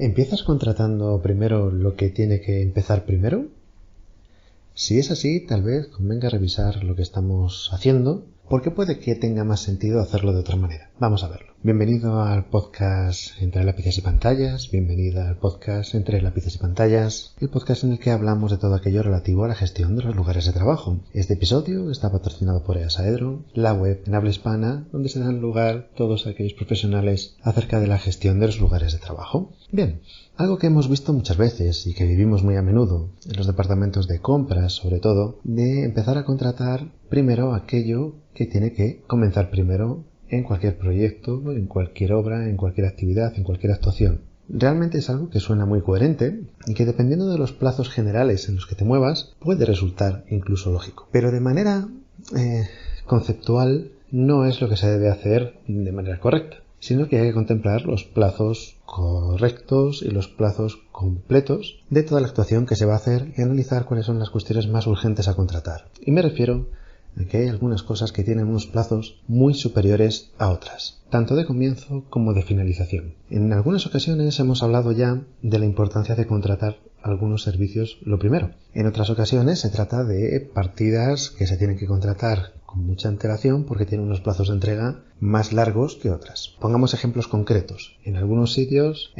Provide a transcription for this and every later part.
¿Empiezas contratando primero lo que tiene que empezar primero? Si es así, tal vez convenga revisar lo que estamos haciendo, porque puede que tenga más sentido hacerlo de otra manera. Vamos a verlo. Bienvenido al podcast Entre Lápices y Pantallas, bienvenida al podcast Entre Lápices y Pantallas, el podcast en el que hablamos de todo aquello relativo a la gestión de los lugares de trabajo. Este episodio está patrocinado por Easaedro, la web en habla hispana donde se dan lugar todos aquellos profesionales acerca de la gestión de los lugares de trabajo. Bien, algo que hemos visto muchas veces y que vivimos muy a menudo en los departamentos de compras, sobre todo, de empezar a contratar primero aquello que tiene que comenzar primero en cualquier proyecto, en cualquier obra, en cualquier actividad, en cualquier actuación. Realmente es algo que suena muy coherente y que dependiendo de los plazos generales en los que te muevas puede resultar incluso lógico. Pero de manera conceptual no es lo que se debe hacer de manera correcta, sino que hay que contemplar los plazos correctos y los plazos completos de toda la actuación que se va a hacer y analizar cuáles son las cuestiones más urgentes a contratar. Y me refiero a que hay algunas cosas que tienen unos plazos muy superiores a otras, tanto de comienzo como de finalización. En algunas ocasiones hemos hablado ya de la importancia de contratar algunos servicios lo primero. En otras ocasiones se trata de partidas que se tienen que contratar con mucha antelación porque tienen unos plazos de entrega más largos que otras. Pongamos ejemplos concretos. En algunos sitios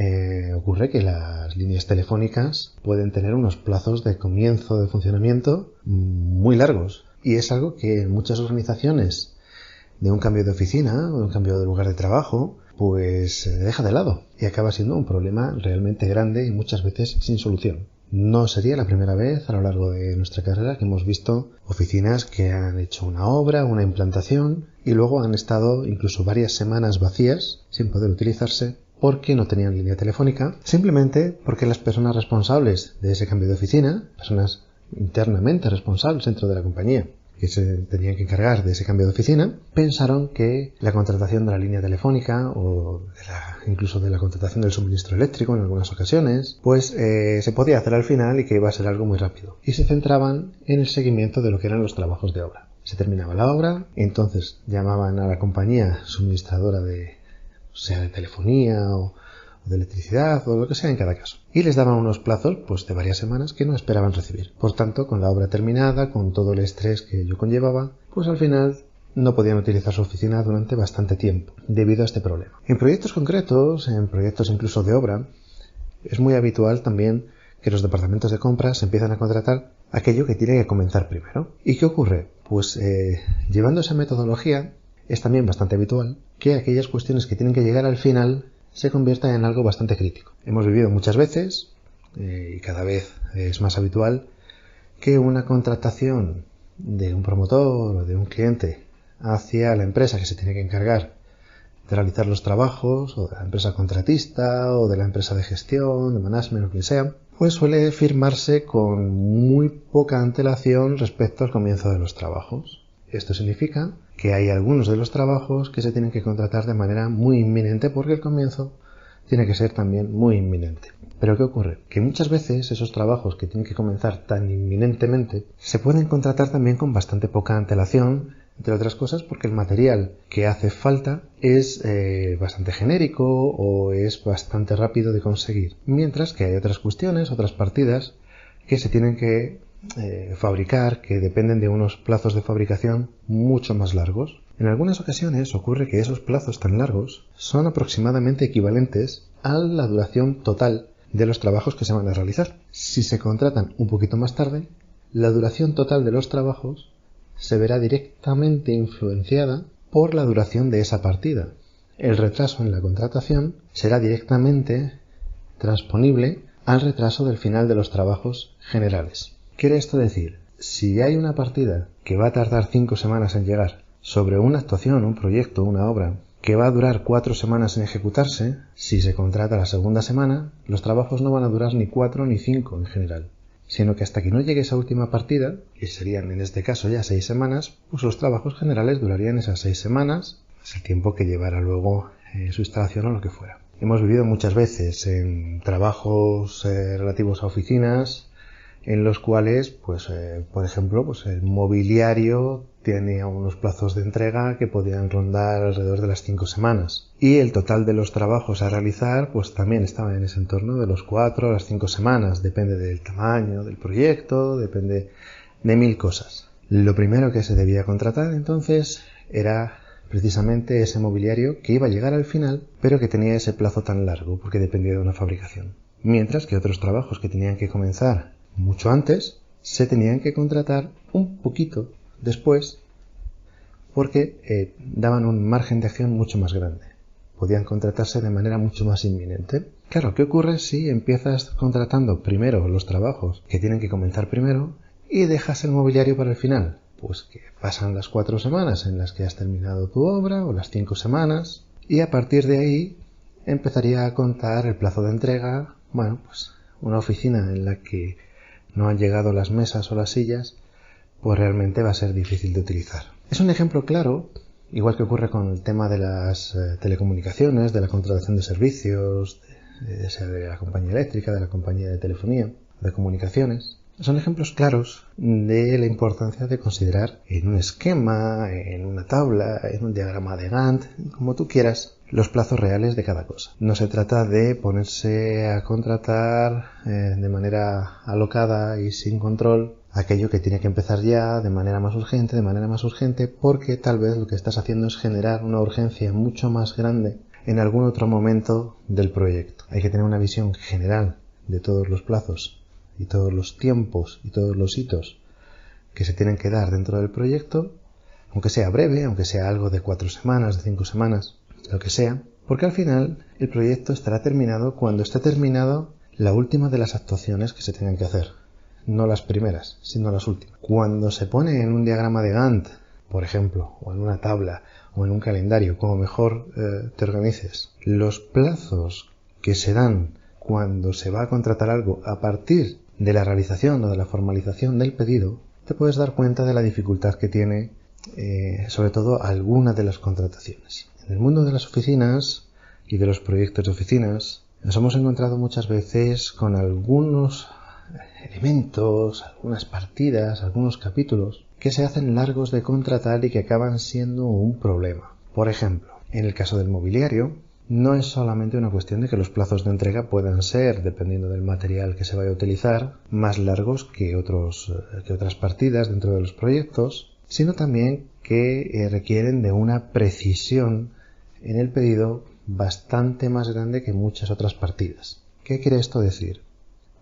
ocurre que las líneas telefónicas pueden tener unos plazos de comienzo de funcionamiento muy largos. Y es algo que en muchas organizaciones de un cambio de oficina o de un cambio de lugar de trabajo pues se deja de lado y acaba siendo un problema realmente grande y muchas veces sin solución. No sería la primera vez a lo largo de nuestra carrera que hemos visto oficinas que han hecho una obra, una implantación y luego han estado incluso varias semanas vacías sin poder utilizarse porque no tenían línea telefónica, simplemente porque las personas responsables de ese cambio de oficina, personas internamente responsables dentro de la compañía que se tenían que encargar de ese cambio de oficina, pensaron que la contratación de la línea telefónica o incluso de la contratación del suministro eléctrico en algunas ocasiones, pues se podía hacer al final y que iba a ser algo muy rápido. Y se centraban en el seguimiento de lo que eran los trabajos de obra. Se terminaba la obra, entonces llamaban a la compañía suministradora de telefonía o de electricidad o lo que sea en cada caso. Y les daban unos plazos pues de varias semanas que no esperaban recibir. Por tanto, con la obra terminada, con todo el estrés que ello conllevaba, pues al final no podían utilizar su oficina durante bastante tiempo debido a este problema. En proyectos concretos, en proyectos incluso de obra, es muy habitual también que los departamentos de compras empiezan a contratar aquello que tiene que comenzar primero. ¿Y qué ocurre? Pues llevando esa metodología es también bastante habitual que aquellas cuestiones que tienen que llegar al final se convierta en algo bastante crítico. Hemos vivido muchas veces, y cada vez es más habitual, que una contratación de un promotor o de un cliente hacia la empresa que se tiene que encargar de realizar los trabajos, o de la empresa contratista, o de la empresa de gestión, de management, o quien sea, pues suele firmarse con muy poca antelación respecto al comienzo de los trabajos. Esto significa que hay algunos de los trabajos que se tienen que contratar de manera muy inminente porque el comienzo tiene que ser también muy inminente. Pero ¿qué ocurre? Que muchas veces esos trabajos que tienen que comenzar tan inminentemente se pueden contratar también con bastante poca antelación, entre otras cosas porque el material que hace falta es bastante genérico o es bastante rápido de conseguir. Mientras que hay otras cuestiones, otras partidas que se tienen que fabricar, que dependen de unos plazos de fabricación mucho más largos. En algunas ocasiones ocurre que esos plazos tan largos son aproximadamente equivalentes a la duración total de los trabajos que se van a realizar. Si se contratan un poquito más tarde, la duración total de los trabajos se verá directamente influenciada por la duración de esa partida. El retraso en la contratación será directamente transponible al retraso del final de los trabajos generales. ¿Quiere esto decir? Si hay una partida que va a tardar 5 semanas en llegar sobre una actuación, un proyecto, una obra, que va a durar 4 semanas en ejecutarse, si se contrata la segunda semana, los trabajos no van a durar ni 4 ni 5 en general, sino que hasta que no llegue esa última partida, que serían en este caso ya 6 semanas, pues los trabajos generales durarían esas 6 semanas, es el tiempo que llevará luego su instalación o lo que fuera. Hemos vivido muchas veces en trabajos relativos a oficinas en los cuales, pues, por ejemplo, pues el mobiliario tiene unos plazos de entrega que podían rondar alrededor de las 5 semanas. Y el total de los trabajos a realizar, pues también estaba en ese entorno de los 4 a las 5 semanas. Depende del tamaño del proyecto, depende de 1000 cosas. Lo primero que se debía contratar, entonces, era precisamente ese mobiliario que iba a llegar al final, pero que tenía ese plazo tan largo, porque dependía de una fabricación. Mientras que otros trabajos que tenían que comenzar mucho antes, se tenían que contratar un poquito después, porque daban un margen de acción mucho más grande. Podían contratarse de manera mucho más inminente. Claro, ¿qué ocurre si empiezas contratando primero los trabajos que tienen que comenzar primero y dejas el mobiliario para el final? Pues que pasan las 4 semanas en las que has terminado tu obra, o las 5 semanas, y a partir de ahí empezaría a contar el plazo de entrega. Bueno, pues una oficina en la que no han llegado las mesas o las sillas, pues realmente va a ser difícil de utilizar. Es un ejemplo claro, igual que ocurre con el tema de las telecomunicaciones, de la contratación de servicios, sea de la compañía eléctrica, de la compañía de telefonía, de comunicaciones. Son ejemplos claros de la importancia de considerar en un esquema, en una tabla, en un diagrama de Gantt, como tú quieras, los plazos reales de cada cosa. No se trata de ponerse a contratar de manera alocada y sin control aquello que tiene que empezar ya de manera más urgente, porque tal vez lo que estás haciendo es generar una urgencia mucho más grande en algún otro momento del proyecto. Hay que tener una visión general de todos los plazos y todos los tiempos y todos los hitos que se tienen que dar dentro del proyecto, aunque sea breve, aunque sea algo de 4 semanas, de 5 semanas, lo que sea, porque al final el proyecto estará terminado cuando esté terminado la última de las actuaciones que se tengan que hacer. No las primeras, sino las últimas. Cuando se pone en un diagrama de Gantt, por ejemplo, o en una tabla, o en un calendario, como mejor te organices, los plazos que se dan cuando se va a contratar algo a partir de la realización o de la formalización del pedido, te puedes dar cuenta de la dificultad que tiene, sobre todo, alguna de las contrataciones. En el mundo de las oficinas y de los proyectos de oficinas, nos hemos encontrado muchas veces con algunos elementos, algunas partidas, algunos capítulos que se hacen largos de contratar y que acaban siendo un problema. Por ejemplo, en el caso del mobiliario, no es solamente una cuestión de que los plazos de entrega puedan ser, dependiendo del material que se vaya a utilizar, más largos que otras partidas dentro de los proyectos, sino también que requieren de una precisión en el pedido bastante más grande que muchas otras partidas. ¿Qué quiere esto decir?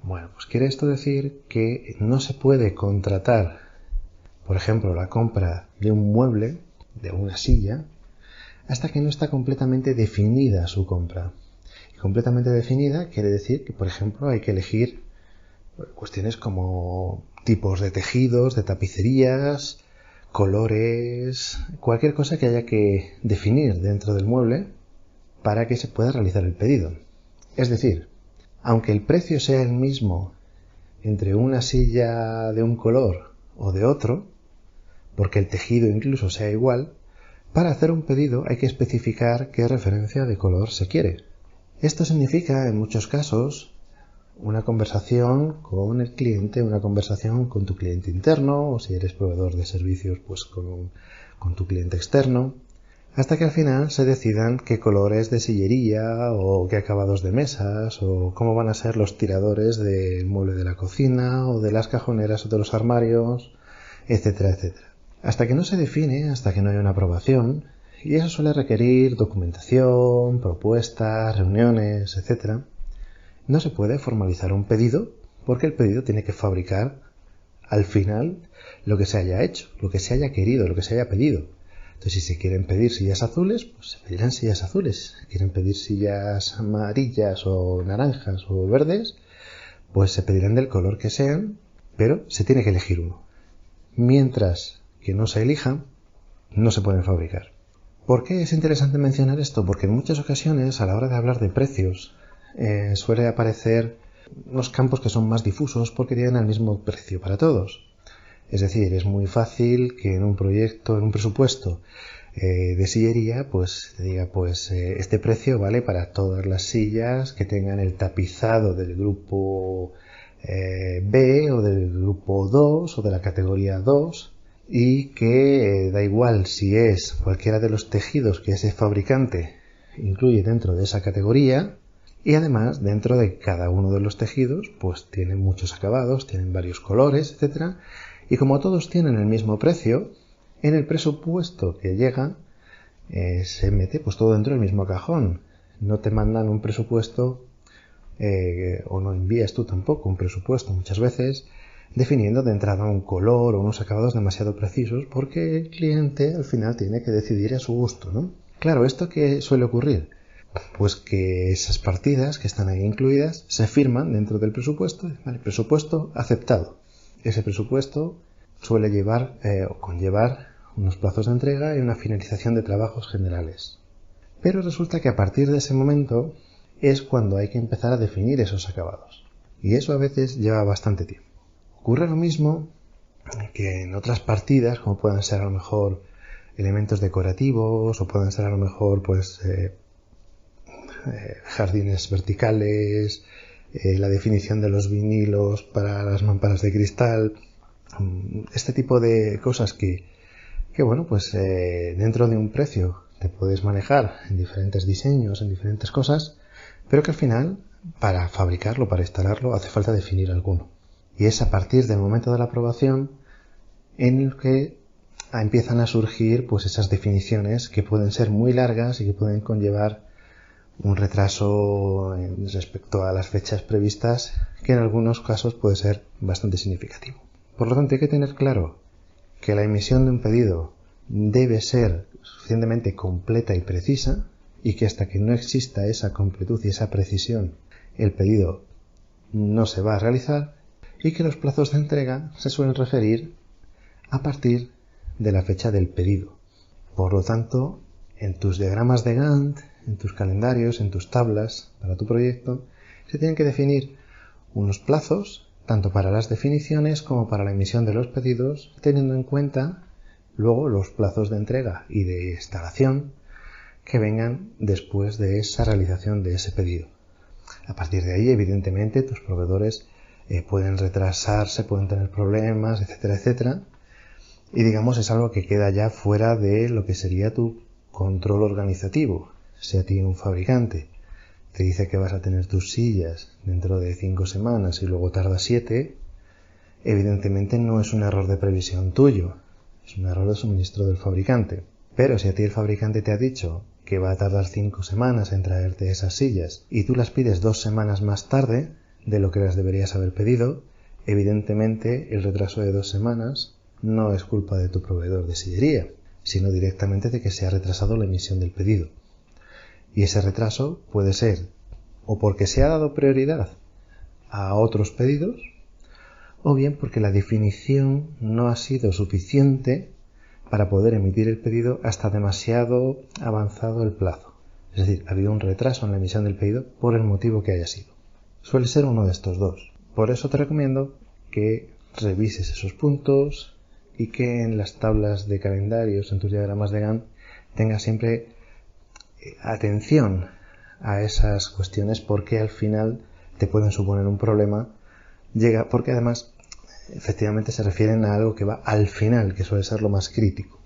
Bueno, pues quiere esto decir que no se puede contratar, por ejemplo, la compra de un mueble, de una silla, hasta que no está completamente definida su compra. Y completamente definida quiere decir que, por ejemplo, hay que elegir cuestiones como tipos de tejidos, de tapicerías, colores, cualquier cosa que haya que definir dentro del mueble para que se pueda realizar el pedido. Es decir, aunque el precio sea el mismo entre una silla de un color o de otro, porque el tejido incluso sea igual, para hacer un pedido hay que especificar qué referencia de color se quiere. Esto significa, en muchos casos, una conversación con el cliente, una conversación con tu cliente interno, o si eres proveedor de servicios, pues con tu cliente externo, hasta que al final se decidan qué colores de sillería, o qué acabados de mesas, o cómo van a ser los tiradores del mueble de la cocina, o de las cajoneras o de los armarios, etcétera, etcétera. Hasta que no se define, hasta que no haya una aprobación, y eso suele requerir documentación, propuestas, reuniones, etc., no se puede formalizar un pedido porque el pedido tiene que fabricar al final lo que se haya hecho, lo que se haya querido, lo que se haya pedido. Entonces, si se quieren pedir sillas azules, pues se pedirán sillas azules. Si quieren pedir sillas amarillas o naranjas o verdes, pues se pedirán del color que sean, pero se tiene que elegir uno. Mientras que no se elija, no se pueden fabricar. ¿Por qué es interesante mencionar esto? Porque en muchas ocasiones, a la hora de hablar de precios, suele aparecer unos campos que son más difusos porque tienen el mismo precio para todos. Es decir, es muy fácil que en un proyecto, en un presupuesto de sillería, pues te diga, este precio vale para todas las sillas que tengan el tapizado del grupo B o del grupo 2 o de la categoría 2 y que da igual si es cualquiera de los tejidos que ese fabricante incluye dentro de esa categoría, y además dentro de cada uno de los tejidos pues tienen muchos acabados, tienen varios colores, etcétera, y como todos tienen el mismo precio, en el presupuesto que llega se mete pues todo dentro del mismo cajón. No te mandan un presupuesto o no envías tú tampoco un presupuesto muchas veces definiendo de entrada un color o unos acabados demasiado precisos, porque el cliente al final tiene que decidir a su gusto, ¿no? Claro, ¿esto qué suele ocurrir? Pues que esas partidas que están ahí incluidas se firman dentro del presupuesto, ¿vale? Presupuesto aceptado. Ese presupuesto suele llevar o conllevar unos plazos de entrega y una finalización de trabajos generales. Pero resulta que a partir de ese momento es cuando hay que empezar a definir esos acabados. Y eso a veces lleva bastante tiempo. Ocurre lo mismo que en otras partidas, como puedan ser a lo mejor elementos decorativos o pueden ser a lo mejor pues jardines verticales, la definición de los vinilos para las mamparas de cristal, este tipo de cosas que bueno, pues dentro de un precio te puedes manejar en diferentes diseños, en diferentes cosas, pero que al final para fabricarlo, para instalarlo, hace falta definir alguno. Y es a partir del momento de la aprobación en el que empiezan a surgir pues esas definiciones que pueden ser muy largas y que pueden conllevar un retraso respecto a las fechas previstas, que en algunos casos puede ser bastante significativo. Por lo tanto, hay que tener claro que la emisión de un pedido debe ser suficientemente completa y precisa, y que hasta que no exista esa completud y esa precisión, el pedido no se va a realizar, y que los plazos de entrega se suelen referir a partir de la fecha del pedido. Por lo tanto, en tus diagramas de Gantt, en tus calendarios, en tus tablas para tu proyecto, se tienen que definir unos plazos, tanto para las definiciones como para la emisión de los pedidos, teniendo en cuenta luego los plazos de entrega y de instalación que vengan después de esa realización de ese pedido. A partir de ahí, evidentemente, tus proveedores pueden retrasarse, pueden tener problemas, etcétera, etcétera. Y digamos, es algo que queda ya fuera de lo que sería tu control organizativo. Si a ti un fabricante te dice que vas a tener tus sillas dentro de 5 semanas y luego tarda 7, evidentemente no es un error de previsión tuyo, es un error de suministro del fabricante. Pero si a ti el fabricante te ha dicho que va a tardar 5 semanas en traerte esas sillas y tú las pides 2 semanas más tarde de lo que las deberías haber pedido, evidentemente el retraso de 2 semanas no es culpa de tu proveedor de sillería, sino directamente de que se ha retrasado la emisión del pedido. Y ese retraso puede ser o porque se ha dado prioridad a otros pedidos, o bien porque la definición no ha sido suficiente para poder emitir el pedido hasta demasiado avanzado el plazo. Es decir, ha habido un retraso en la emisión del pedido por el motivo que haya sido. Suele ser uno de estos dos. Por eso te recomiendo que revises esos puntos y que en las tablas de calendarios, en tus diagramas de Gantt, tengas siempre atención a esas cuestiones, porque al final te pueden suponer un problema, porque además efectivamente se refieren a algo que va al final, que suele ser lo más crítico,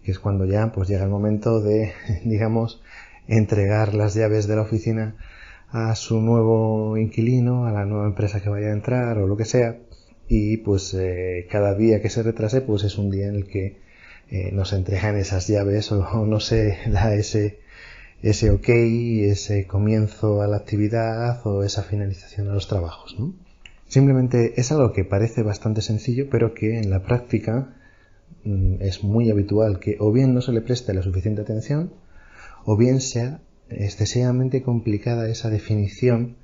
que es cuando ya pues llega el momento de, digamos, entregar las llaves de la oficina a su nuevo inquilino, a la nueva empresa que vaya a entrar o lo que sea, y pues cada día que se retrase pues es un día en el que no se entregan esas llaves o no se da ese ok, ese comienzo a la actividad o esa finalización a los trabajos, ¿no? Simplemente es algo que parece bastante sencillo, pero que en la práctica es muy habitual que o bien no se le preste la suficiente atención, o bien sea excesivamente complicada esa definición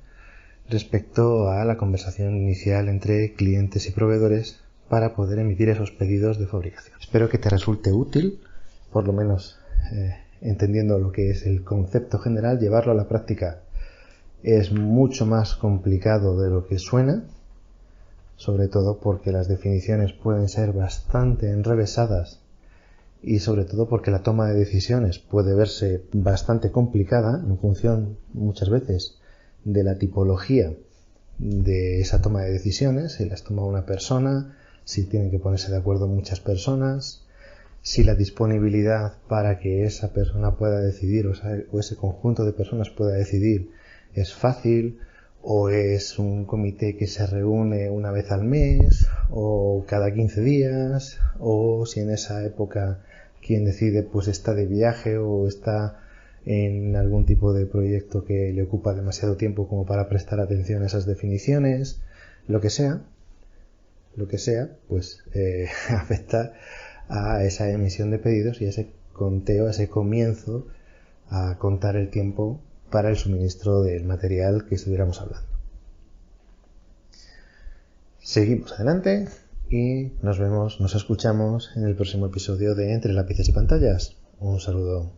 respecto a la conversación inicial entre clientes y proveedores para poder emitir esos pedidos de fabricación. Espero que te resulte útil, por lo menos entendiendo lo que es el concepto general. Llevarlo a la práctica es mucho más complicado de lo que suena, sobre todo porque las definiciones pueden ser bastante enrevesadas y sobre todo porque la toma de decisiones puede verse bastante complicada en función muchas veces de la tipología de esa toma de decisiones, si las toma una persona, si tienen que ponerse de acuerdo muchas personas, si la disponibilidad para que esa persona pueda decidir o ese conjunto de personas pueda decidir es fácil, o es un comité que se reúne una vez al mes o cada 15 días, o si en esa época quien decide pues está de viaje o está en algún tipo de proyecto que le ocupa demasiado tiempo como para prestar atención a esas definiciones, lo que sea, pues afecta a esa emisión de pedidos y a ese conteo, a ese comienzo a contar el tiempo para el suministro del material que estuviéramos hablando. Seguimos adelante y nos escuchamos en el próximo episodio de Entre lápices y pantallas. Un saludo.